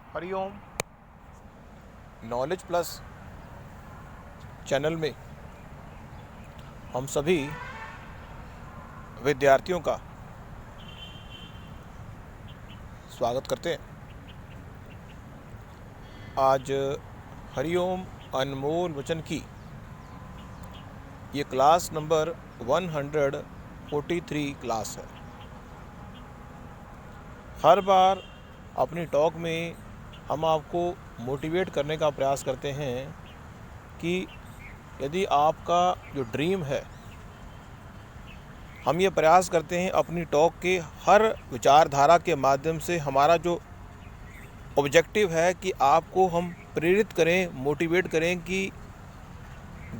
Hariom. Knowledge plus channel में हम सभी विद्यार्थियों का स्वागत करते हैं। आज हरिओम अनमोल वचन की ये क्लास नंबर 143 क्लास है। हर बार अपनी टॉक में हम आपको मोटिवेट करने का प्रयास करते हैं कि यदि आपका जो ड्रीम है, हम ये प्रयास करते हैं अपनी टॉक के हर विचारधारा के माध्यम से हमारा जो ऑब्जेक्टिव है कि आपको हम प्रेरित करें, मोटिवेट करें कि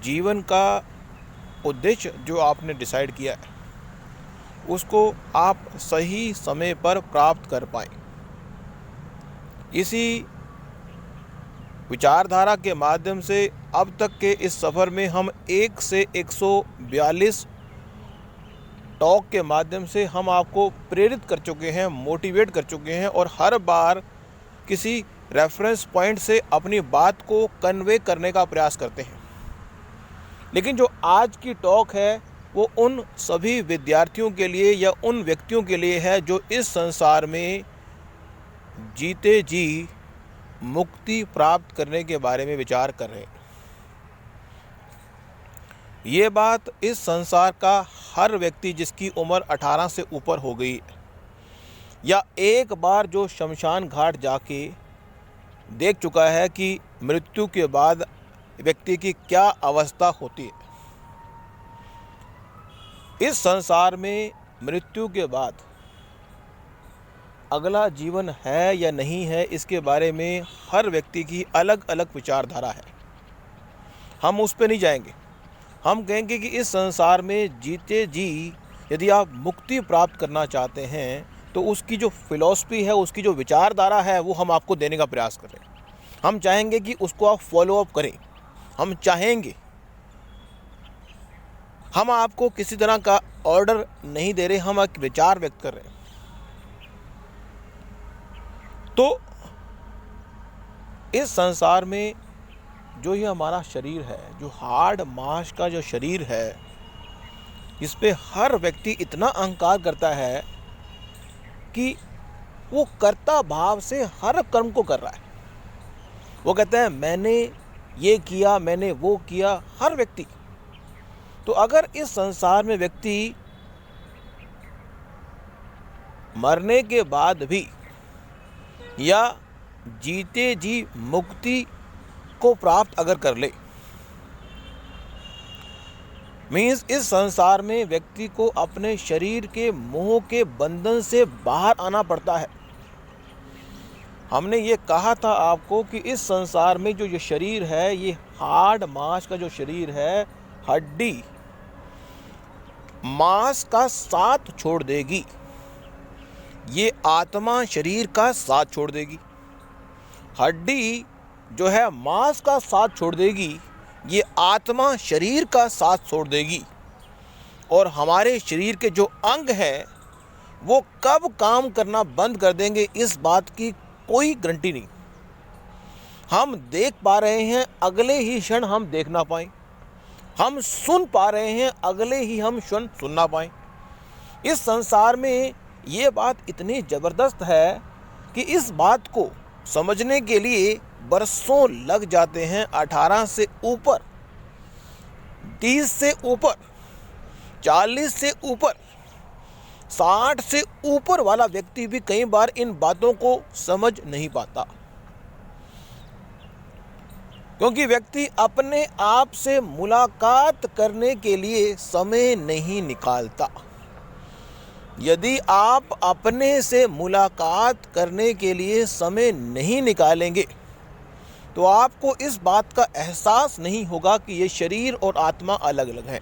जीवन का उद्देश्य जो आपने डिसाइड किया है उसको आप सही समय पर प्राप्त कर पाएँ। इसी विचारधारा के माध्यम से अब तक के इस सफ़र में हम 1 से 142 टॉक के माध्यम से हम आपको प्रेरित कर चुके हैं, मोटिवेट कर चुके हैं और हर बार किसी रेफरेंस पॉइंट से अपनी बात को कन्वे करने का प्रयास करते हैं। लेकिन जो आज की टॉक है वो उन सभी विद्यार्थियों के लिए या उन व्यक्तियों के लिए है जो इस संसार में जीते जी मुक्ति प्राप्त करने के बारे में विचार कर रहे हैं। ये बात इस संसार का हर व्यक्ति जिसकी उम्र 18 से ऊपर हो गई या एक बार जो शमशान घाट जाके देख चुका है कि मृत्यु के बाद व्यक्ति की क्या अवस्था होती है। इस संसार में मृत्यु के बाद अगला जीवन है या नहीं है, इसके बारे में हर व्यक्ति की अलग अलग विचारधारा है। हम उस पर नहीं जाएंगे। हम कहेंगे कि इस संसार में जीते जी यदि आप मुक्ति प्राप्त करना चाहते हैं तो उसकी जो फिलॉसफी है, उसकी जो विचारधारा है वो हम आपको देने का प्रयास करें। हम चाहेंगे कि उसको आप फॉलो अप करें। हम चाहेंगे, हम आपको किसी तरह का ऑर्डर नहीं दे रहे, हम एक विचार व्यक्त कर रहे हैं। तो इस संसार में जो ये हमारा शरीर है, जो हार्ड मांस का जो शरीर है, इस पे हर व्यक्ति इतना अहंकार करता है कि वो कर्ता भाव से हर कर्म को कर रहा है। वो कहता है मैंने ये किया, मैंने वो किया, हर व्यक्ति। तो अगर इस संसार में व्यक्ति मरने के बाद भी या जीते जी मुक्ति को प्राप्त अगर कर ले, मीन्स इस संसार में व्यक्ति को अपने शरीर के मोह के बंधन से बाहर आना पड़ता है। हमने ये कहा था आपको कि इस संसार में जो ये शरीर है, ये हार्ड मांस का जो शरीर है, हड्डी मांस का साथ छोड़ देगी, ये आत्मा शरीर का साथ छोड़ देगी। हड्डी जो है मांस का साथ छोड़ देगी, ये आत्मा शरीर का साथ छोड़ देगी। और हमारे शरीर के जो अंग हैं वो कब काम करना बंद कर देंगे, इस बात की कोई गारंटी नहीं। हम देख पा रहे हैं, अगले ही क्षण हम देख ना पाएं। हम सुन पा रहे हैं, अगले ही हम सुन ना पाएं। इस संसार में ये बात इतनी ज़बरदस्त है कि इस बात को समझने के लिए बरसों लग जाते हैं। 18 से ऊपर, 30 से ऊपर, 40 से ऊपर, 60 से ऊपर वाला व्यक्ति भी कई बार इन बातों को समझ नहीं पाता, क्योंकि व्यक्ति अपने आप से मुलाकात करने के लिए समय नहीं निकालता। यदि आप अपने से मुलाकात करने के लिए समय नहीं निकालेंगे तो आपको इस बात का एहसास नहीं होगा कि ये शरीर और आत्मा अलग अलग है,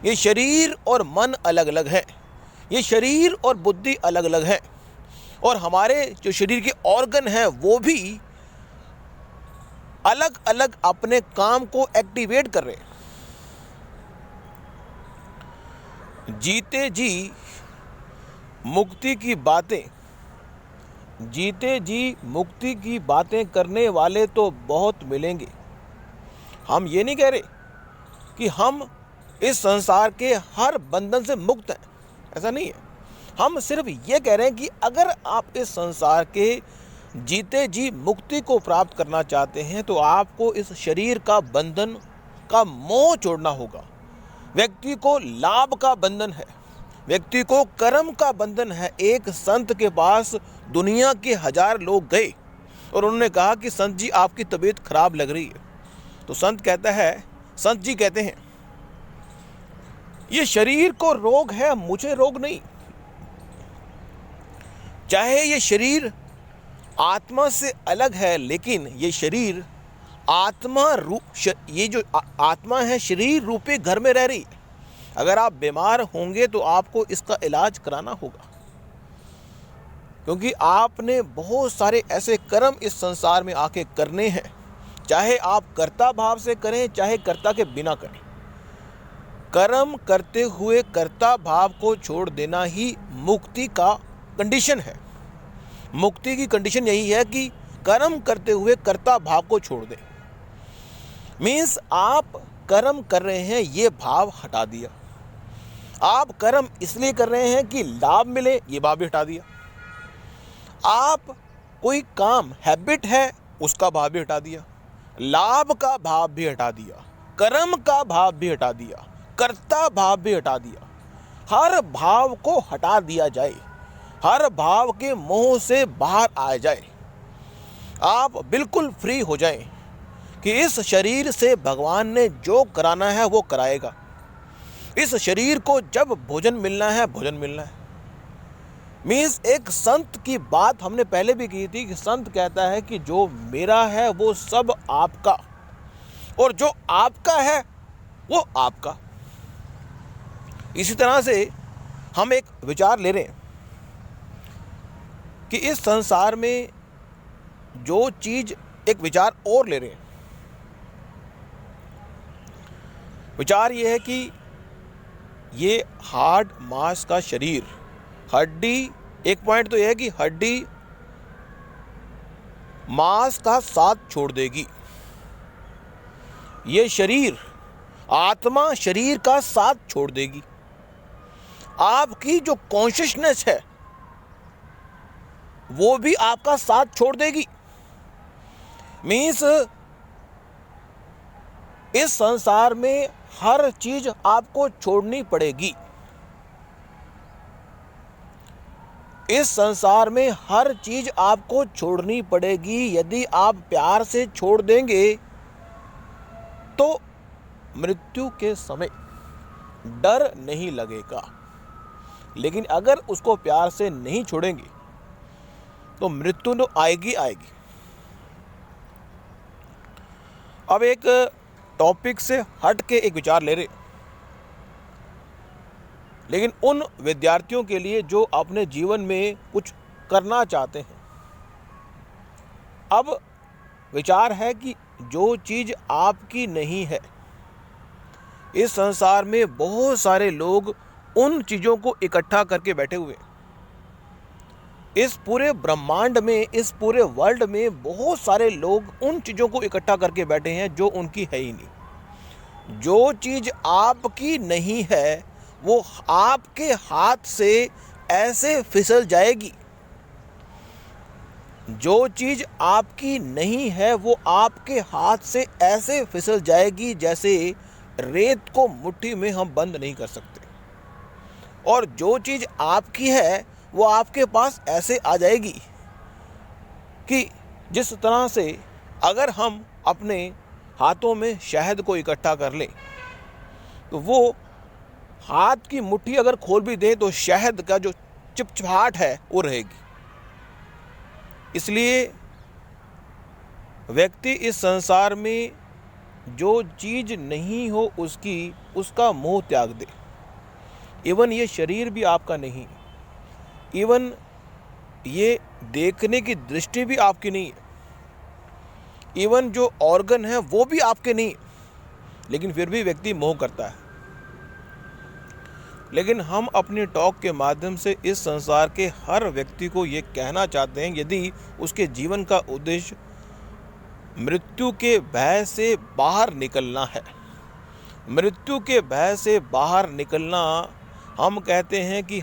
ये शरीर और मन अलग अलग है, ये शरीर और बुद्धि अलग अलग है, और हमारे जो शरीर के ऑर्गन हैं वो भी अलग अलग अपने काम को एक्टिवेट कर रहे हैं। जीते जी मुक्ति की बातें जीते जी मुक्ति की बातें करने वाले तो बहुत मिलेंगे। हम ये नहीं कह रहे कि हम इस संसार के हर बंधन से मुक्त हैं, ऐसा नहीं है। हम सिर्फ ये कह रहे हैं कि अगर आप इस संसार के जीते जी मुक्ति को प्राप्त करना चाहते हैं तो आपको इस शरीर का बंधन का मोह छोड़ना होगा। व्यक्ति को लाभ का बंधन है, व्यक्ति को कर्म का बंधन है। एक संत के पास दुनिया के 1000 लोग गए और उन्होंने कहा कि संत जी आपकी तबीयत खराब लग रही है। तो संत जी कहते हैं ये शरीर को रोग है, मुझे रोग नहीं। चाहे ये शरीर आत्मा से अलग है, लेकिन ये शरीर ये जो आत्मा है शरीर रूपी घर में रह रही है। अगर आप बीमार होंगे तो आपको इसका इलाज कराना होगा, क्योंकि आपने बहुत सारे ऐसे कर्म इस संसार में आके करने हैं। चाहे आप कर्ता भाव से करें, चाहे कर्ता के बिना करें, कर्म करते हुए कर्ता भाव को छोड़ देना ही मुक्ति का कंडीशन है। मुक्ति की कंडीशन यही है कि कर्म करते हुए कर्ता भाव को छोड़ दें। मीन्स आप कर्म कर रहे हैं, ये भाव हटा दिया। आप कर्म इसलिए कर रहे हैं कि लाभ मिले, ये भाव भी हटा दिया। आप कोई काम हैबिट है, उसका भाव भी हटा दिया। लाभ का भाव भी हटा दिया, कर्म का भाव भी हटा दिया, कर्ता भाव भी हटा दिया। हर भाव को हटा दिया जाए, हर भाव के मोह से बाहर आ जाए, आप बिल्कुल फ्री हो जाएं कि इस शरीर से भगवान ने जो कराना है वो कराएगा। इस शरीर को जब भोजन मिलना है, भोजन मिलना है। मीन्स एक संत की बात हमने पहले भी की थी कि संत कहता है कि जो मेरा है वो सब आपका, और जो आपका है वो आपका। इसी तरह से हम एक विचार ले रहे हैं कि इस संसार में जो चीज, एक विचार और ले रहे हैं। विचार ये है कि ये हार्ड मांस का शरीर, हड्डी, एक पॉइंट तो यह है कि हड्डी मांस का साथ छोड़ देगी। ये शरीर, आत्मा शरीर का साथ छोड़ देगी। आपकी जो कॉन्शियसनेस है वो भी आपका साथ छोड़ देगी। मीन्स इस संसार में हर चीज आपको छोड़नी पड़ेगी। इस संसार में हर चीज आपको छोड़नी पड़ेगी। यदि आप प्यार से छोड़ देंगे तो मृत्यु के समय डर नहीं लगेगा, लेकिन अगर उसको प्यार से नहीं छोड़ेंगे तो मृत्यु तो आएगी आएगी। अब एक टॉपिक से हट के एक विचार ले रहे, लेकिन उन विद्यार्थियों के लिए जो अपने जीवन में कुछ करना चाहते हैं। अब विचार है कि जो चीज़ आपकी नहीं है, इस संसार में बहुत सारे लोग उन चीज़ों को इकट्ठा करके बैठे हुए हैं। इस पूरे ब्रह्मांड में, इस पूरे वर्ल्ड में बहुत सारे लोग उन चीज़ों को इकट्ठा करके बैठे हैं जो उनकी है ही नहीं। जो चीज़ आपकी नहीं है वो आपके हाथ से ऐसे फिसल जाएगी। जो चीज़ आपकी नहीं है वो आपके हाथ से ऐसे फिसल जाएगी जैसे रेत को मुट्ठी में हम बंद नहीं कर सकते। और जो चीज़ आपकी है वो आपके पास ऐसे आ जाएगी कि जिस तरह से अगर हम अपने हाथों में शहद को इकट्ठा कर लें तो वो हाथ की मुट्ठी अगर खोल भी दें तो शहद का जो चिपचिपाहट है वो रहेगी। इसलिए व्यक्ति इस संसार में जो चीज़ नहीं हो उसका मोह त्याग दे। इवन ये शरीर भी आपका नहीं, इवन ये देखने की दृष्टि भी आपकी नहीं है, इवन जो ऑर्गन है वो भी आपके नहीं, लेकिन फिर भी व्यक्ति मोह करता है। लेकिन हम अपनी टॉक के माध्यम से इस संसार के हर व्यक्ति को ये कहना चाहते हैं, यदि उसके जीवन का उद्देश्य मृत्यु के भय से बाहर निकलना है, मृत्यु के भय से बाहर निकलना, हम कहते हैं कि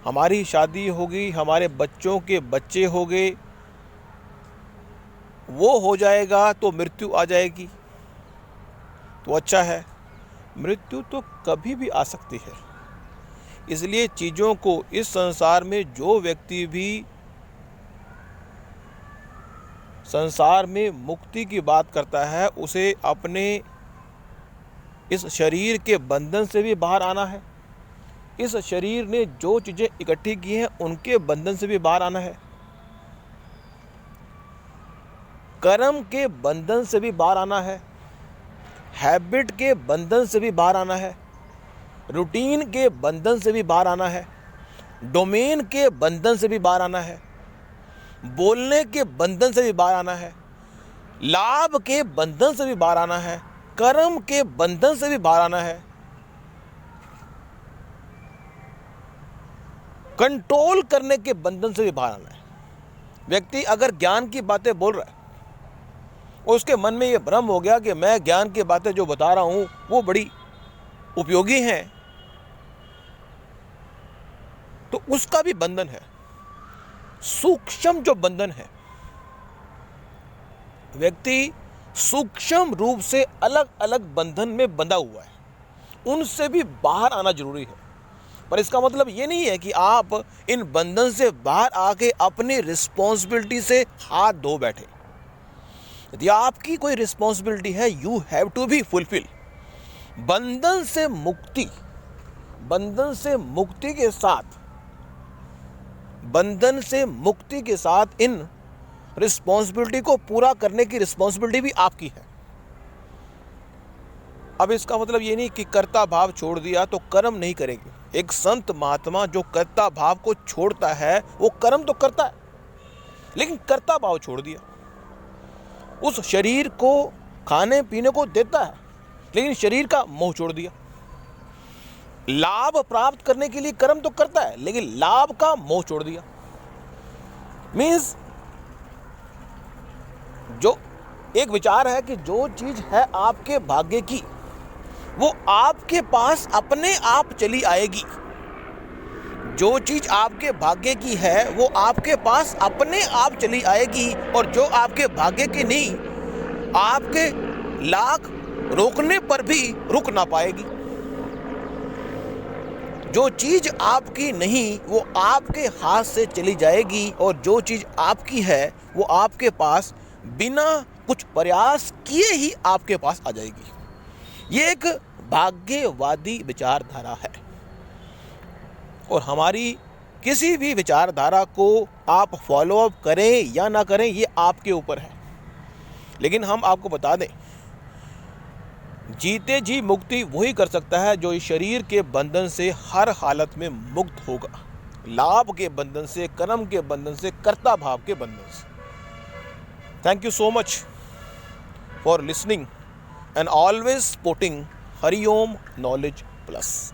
हमारी शादी होगी, हमारे बच्चों के बच्चे हो गए, वो हो जाएगा तो मृत्यु आ जाएगी, तो अच्छा है। मृत्यु तो कभी भी आ सकती है। इसलिए चीज़ों को, इस संसार में जो व्यक्ति भी संसार में मुक्ति की बात करता है, उसे अपने इस शरीर के बंधन से भी बाहर आना है। इस शरीर ने जो चीज़ें इकट्ठी की हैं उनके बंधन से भी बाहर आना है। कर्म के बंधन से भी बाहर आना है, हैबिट के बंधन से भी बाहर आना है, रूटीन के बंधन से भी बाहर आना है, डोमेन के बंधन से भी बाहर आना है, बोलने के बंधन से भी बाहर आना है, लाभ के बंधन से भी बाहर आना है, कर्म के बंधन से भी बाहर आना है, कंट्रोल करने के बंधन से भी बाहर आना है। व्यक्ति अगर ज्ञान की बातें बोल रहा है, उसके मन में ये भ्रम हो गया कि मैं ज्ञान की बातें जो बता रहा हूं वो बड़ी उपयोगी हैं, तो उसका भी बंधन है, सूक्ष्म जो बंधन है। व्यक्ति सूक्ष्म रूप से अलग अलग बंधन में बंधा हुआ है, उनसे भी बाहर आना जरूरी है। पर इसका मतलब ये नहीं है कि आप इन बंधन से बाहर आके अपनी रिस्पॉन्सिबिलिटी से हाथ धो बैठे। यदि आपकी कोई रिस्पॉन्सिबिलिटी है, you have to be fulfil. बंधन से मुक्ति, बंधन से मुक्ति के साथ इन रिस्पॉन्सिबिलिटी को पूरा करने की रिस्पॉन्सिबिलिटी भी आपकी है। अब इसका मतलब ये नहीं कि कर्ता भाव छोड़ दिया तो कर्म नहीं करेंगे। एक संत महात्मा जो कर्ता भाव को छोड़ता है वो कर्म तो करता है, लेकिन कर्ता भाव छोड़ दिया। उस शरीर को खाने पीने को देता है, लेकिन शरीर का मोह छोड़ दिया। लाभ प्राप्त करने के लिए कर्म तो करता है, लेकिन लाभ का मोह छोड़ दिया। मीन्स जो एक विचार है कि जो चीज है आपके भाग्य की, वो आपके पास अपने आप चली आएगी। जो चीज आपके भाग्य की है वो आपके पास अपने आप चली आएगी, और जो आपके भाग्य की नहीं, आपके लाख रोकने पर भी रुक ना पाएगी। जो चीज आपकी नहीं वो आपके हाथ से चली जाएगी, और जो चीज आपकी है वो आपके पास बिना कुछ प्रयास किए ही आपके पास आ जाएगी। ये एक भाग्यवादी विचारधारा है, और हमारी किसी भी विचारधारा को आप फॉलो अप करें या ना करें ये आपके ऊपर है। लेकिन हम आपको बता दें, जीते जी मुक्ति वही कर सकता है जो इस शरीर के बंधन से हर हालत में मुक्त होगा। लाभ के बंधन से, कर्म के बंधन से, कर्ता भाव के बंधन से। Thank you so much for listening and always supporting Hariom knowledge plus.